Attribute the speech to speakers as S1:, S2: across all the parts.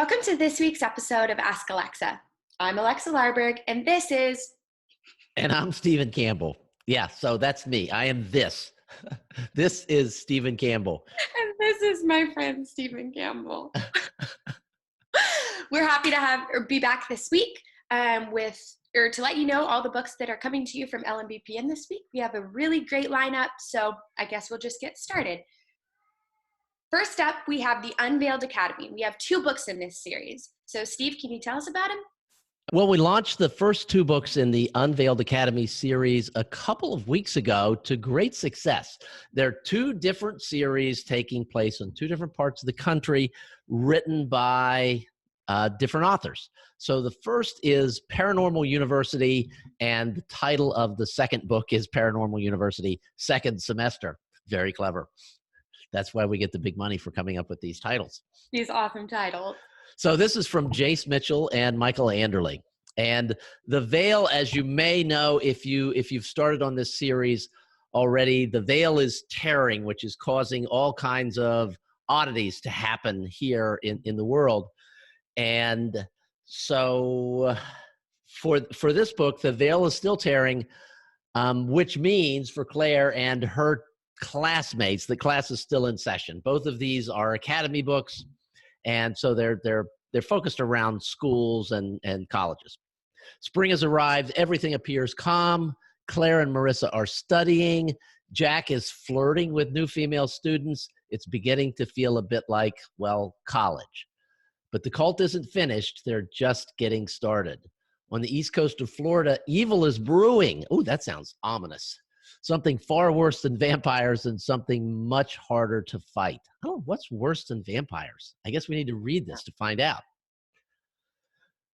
S1: Welcome to this week's episode of Ask Alexa. I'm Alexa Larberg, and this is...
S2: And I'm Stephen Campbell. Yeah, so that's me. I am this. This is Stephen Campbell.
S1: And this is my friend, Stephen Campbell. We're happy to be back this week to let you know all the books that are coming to you from LMBPN this week. We have a really great lineup, so I guess we'll just get started. First up, we have the Unveiled Academy. We have 2 books in this series. So, Steve, can you tell us about them?
S2: Well, we launched the first 2 books in the Unveiled Academy series a couple of weeks ago to great success. They're 2 different series taking place in 2 different parts of the country, written by different authors. So the first is Paranormal University, and the title of the second book is Paranormal University Second Semester. Very clever. That's why we get the big money for coming up with these titles.
S1: These awesome titles.
S2: So this is from Jace Mitchell and Michael Anderle. And the veil, as you may know, if you've started on this series already, the veil is tearing, which is causing all kinds of oddities to happen here in the world. And so for this book, the veil is still tearing, which means for Claire and her classmates, the class is still in session. Both of these are academy books, and so they're focused around schools and colleges. Spring has arrived. Everything appears calm. Claire and Marissa are studying. Jack is flirting with new female students. It's beginning to feel a bit like, well, college. But the cult isn't finished. They're just getting started. On the east coast of Florida, evil is brewing. Oh, that sounds ominous. Something far worse than vampires and something much harder to fight. Oh, what's worse than vampires? I guess we need to read this to find out.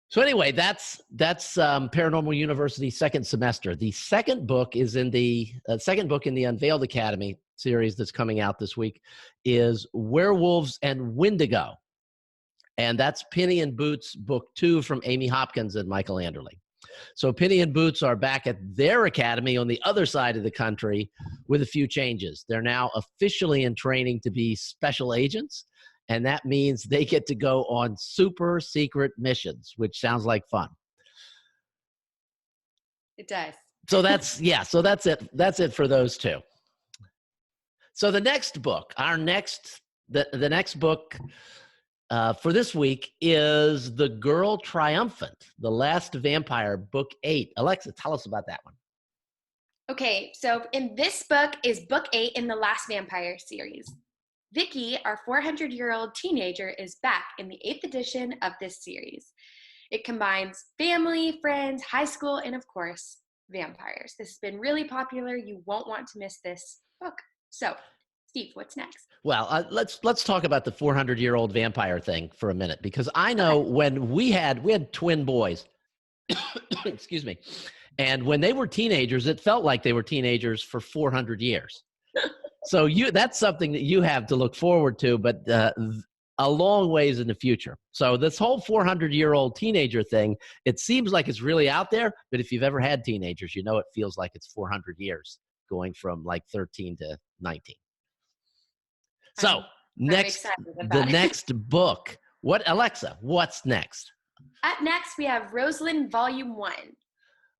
S2: So anyway, that's Paranormal University Second Semester. The second book is in the Unveiled Academy series that's coming out this week is Werewolves and Wendigo. And that's Penny and Boots book 2 from Amy Hopkins and Michael Anderle. So Penny and Boots are back at their academy on the other side of the country with a few changes. They're now officially in training to be special agents, and that means they get to go on super secret missions, which sounds like fun.
S1: It does.
S2: So that's it. That's it for those 2. So the next book, the next book for this week is The Girl Triumphant, The Last Vampire, Book 8. Alexa, tell us about that one.
S1: Okay, so in this book is Book 8 in the Last Vampire series. Vicky, our 400-year-old teenager, is back in the 8th edition of this series. It combines family, friends, high school, and of course, vampires. This has been really popular. You won't want to miss this book. So, Steve, what's next?
S2: Well, let's talk about the 400-year-old vampire thing for a minute, because I know when we had twin boys, excuse me, and when they were teenagers, it felt like they were teenagers for 400 years. So that's something that you have to look forward to, but a long ways in the future. So this whole 400-year-old teenager thing, it seems like it's really out there, but if you've ever had teenagers, you know it feels like it's 400 years going from like 13 to 19. So the next book. Alexa, what's next?
S1: Up next, we have Roseland Volume 1.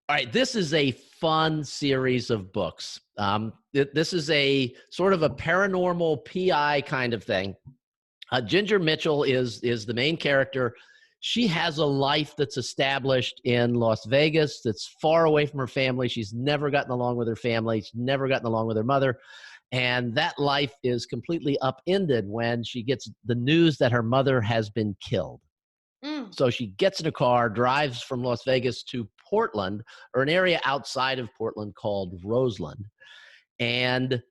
S2: All right, this is a fun series of books. This is a sort of a paranormal PI kind of thing. Ginger Mitchell is the main character. She has a life that's established in Las Vegas that's far away from her family. She's never gotten along with her family. She's never gotten along with her mother. And that life is completely upended when she gets the news that her mother has been killed. So she gets in a car, drives from Las Vegas to Portland, or an area outside of Portland called Roseland, and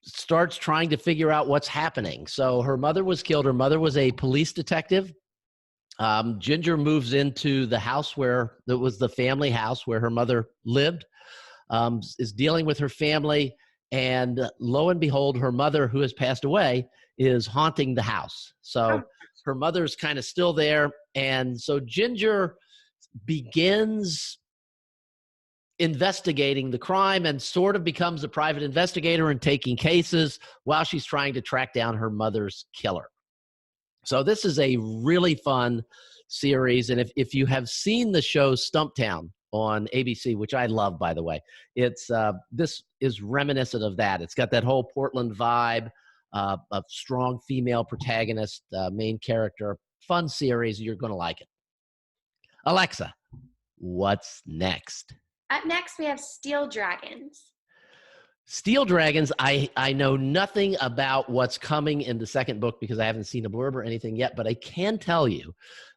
S2: starts trying to figure out what's happening. So her mother was killed. Her mother was a police detective. Ginger moves into the house that was the family house where her mother lived, is dealing with her family. And lo and behold, her mother, who has passed away, is haunting the house. So her mother's kind of still there. And so Ginger begins investigating the crime and sort of becomes a private investigator and taking cases while she's trying to track down her mother's killer. So this is a really fun series. And if you have seen the show Stumptown on ABC, which I love, by the way, it's this is reminiscent of that. It's got that whole Portland vibe, a strong female protagonist, main character, fun series. You're going to like it. Alexa, what's next?
S1: Up next, we have Steel Dragons.
S2: Steel Dragons, I know nothing about what's coming in the second book because I haven't seen a blurb or anything yet, but I can tell you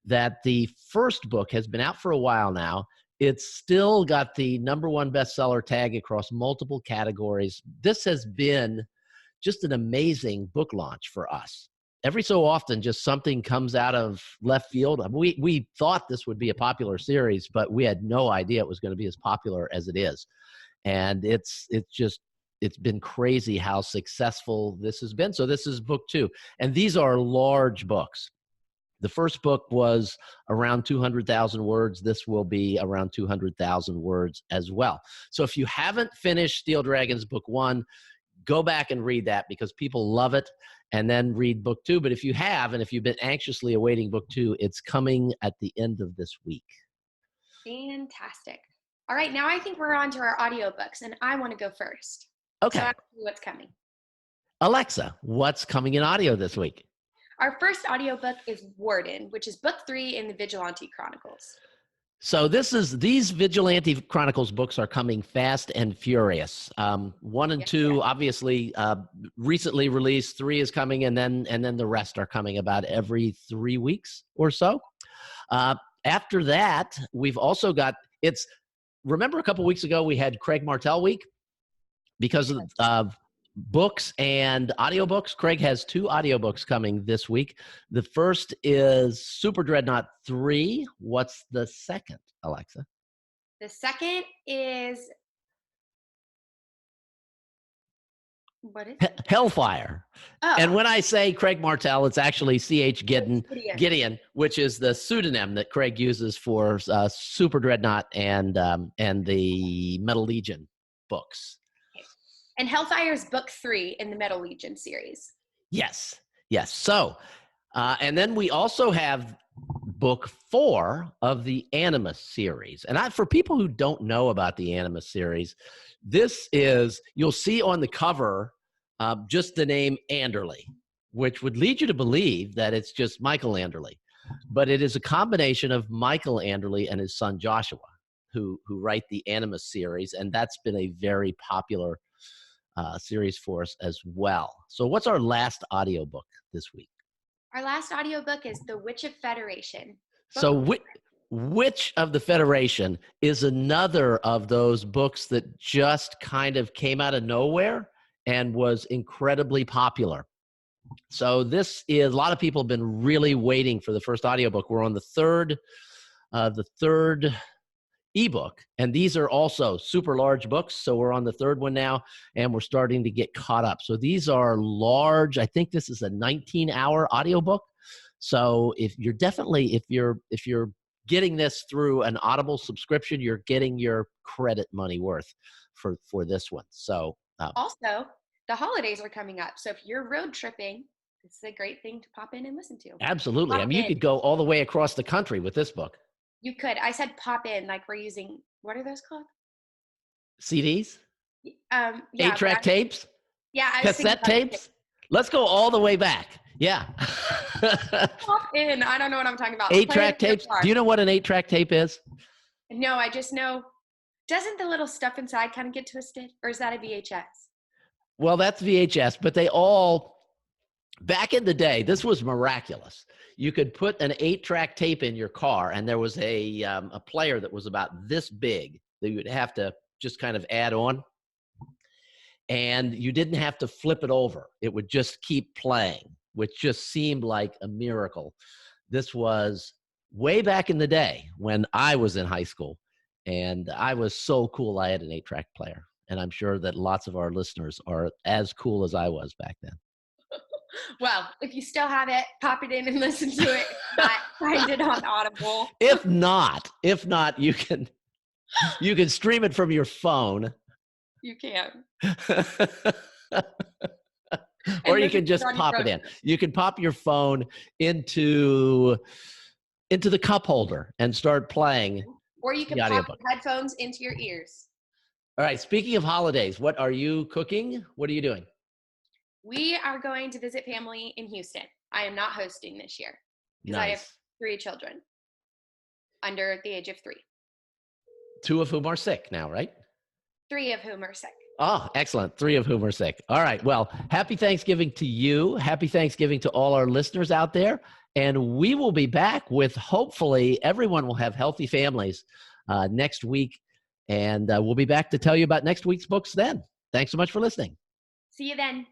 S2: that the first book has been out for a while now. It's still got the #1 bestseller tag across multiple categories. This has been just an amazing book launch for us. Every so often, just something comes out of left field. We thought this would be a popular series, but we had no idea it was going to be as popular as it is. And it's been crazy how successful this has been. So this is book 2. And these are large books. The first book was around 200,000 words. This will be around 200,000 words as well. So if you haven't finished Steel Dragons book 1, go back and read that because people love it, and then read book 2. But if you have, and if you've been anxiously awaiting book 2, it's coming at the end of this week.
S1: Fantastic. All right, now I think we're on to our audiobooks, and I want to go first.
S2: Okay.
S1: So I'll tell you what's coming.
S2: Alexa, what's coming in audio this week?
S1: Our first audiobook is Warden, which is book 3 in the Vigilante Chronicles.
S2: So these Vigilante Chronicles books are coming fast and furious. 1 and 2, obviously, recently released. 3 is coming, and then the rest are coming about every 3 weeks or so. After that, we've also got remember a couple weeks ago we had Craig Martell Week because of books and audiobooks. Craig has 2 audiobooks coming this week. The first is Super Dreadnought 3. What's the second, Alexa?
S1: The second is, what is it?
S2: Hellfire.
S1: Oh.
S2: And when I say Craig Martell, it's actually C.H. Gideon, which is the pseudonym that Craig uses for Super Dreadnought and the Metal Legion books.
S1: And Hellfire is book 3 in the Metal Legion series.
S2: Yes. So, and then we also have book 4 of the Animus series. And for people who don't know about the Animus series, this is, you'll see on the cover just the name Anderley, which would lead you to believe that it's just Michael Anderley. But it is a combination of Michael Anderley and his son Joshua, who write the Animus series. And that's been a very popular series for us as well. So what's our last audiobook this week?
S1: Our last audiobook is The Witch of Federation.
S2: So Witch of the Federation is another of those books that just kind of came out of nowhere and was incredibly popular. So this is, a lot of people have been really waiting for the first audiobook. We're on the third ebook, and these are also super large books. So we're on the third one now, and we're starting to get caught up. So these are large. I think this is a 19-hour audiobook. So if you're getting this through an Audible subscription, you're getting your credit money worth for this one. So
S1: also, the holidays are coming up. So if you're road tripping, this is a great thing to pop in and listen to.
S2: Absolutely. I mean, you could go all the way across the country with this book.
S1: You could. I said pop in, like we're using, what are those called?
S2: CDs?
S1: Yeah.
S2: 8-track tapes?
S1: Yeah.
S2: Cassette tapes? Let's go all the way back. Yeah.
S1: Pop in. I don't know what I'm talking about.
S2: 8-track tapes? Do you know what an 8-track tape is?
S1: No, I just know. Doesn't the little stuff inside kind of get twisted? Or is that a VHS? Well,
S2: that's VHS, but they all, back in the day, this was miraculous. You could put an 8-track tape in your car, and there was a player that was about this big that you would have to just kind of add on. And you didn't have to flip it over. It would just keep playing, which just seemed like a miracle. This was way back in the day when I was in high school, and I was so cool I had an 8-track player. And I'm sure that lots of our listeners are as cool as I was back then.
S1: Well, if you still have it, pop it in and listen to it. Find it on Audible.
S2: If not, you can stream it from your phone.
S1: You can.
S2: Or
S1: And
S2: you
S1: listen
S2: can
S1: to it
S2: just
S1: on your
S2: pop it
S1: phone.
S2: in. You can pop your phone into the cup holder and start playing
S1: Or you can
S2: the
S1: pop
S2: audiobook.
S1: your headphones into your ears.
S2: All right. Speaking of holidays, what are you cooking? What are you doing?
S1: We are going to visit family in Houston. I am not hosting this year because I have
S2: Nice.
S1: 3 children under the age of 3.
S2: 2 of whom are sick now, right?
S1: 3 of whom are sick.
S2: Oh, excellent. 3 of whom are sick. All right. Well, happy Thanksgiving to you. Happy Thanksgiving to all our listeners out there. And we will be back with, hopefully, everyone will have healthy families next week. And we'll be back to tell you about next week's books then. Thanks so much for listening.
S1: See you then.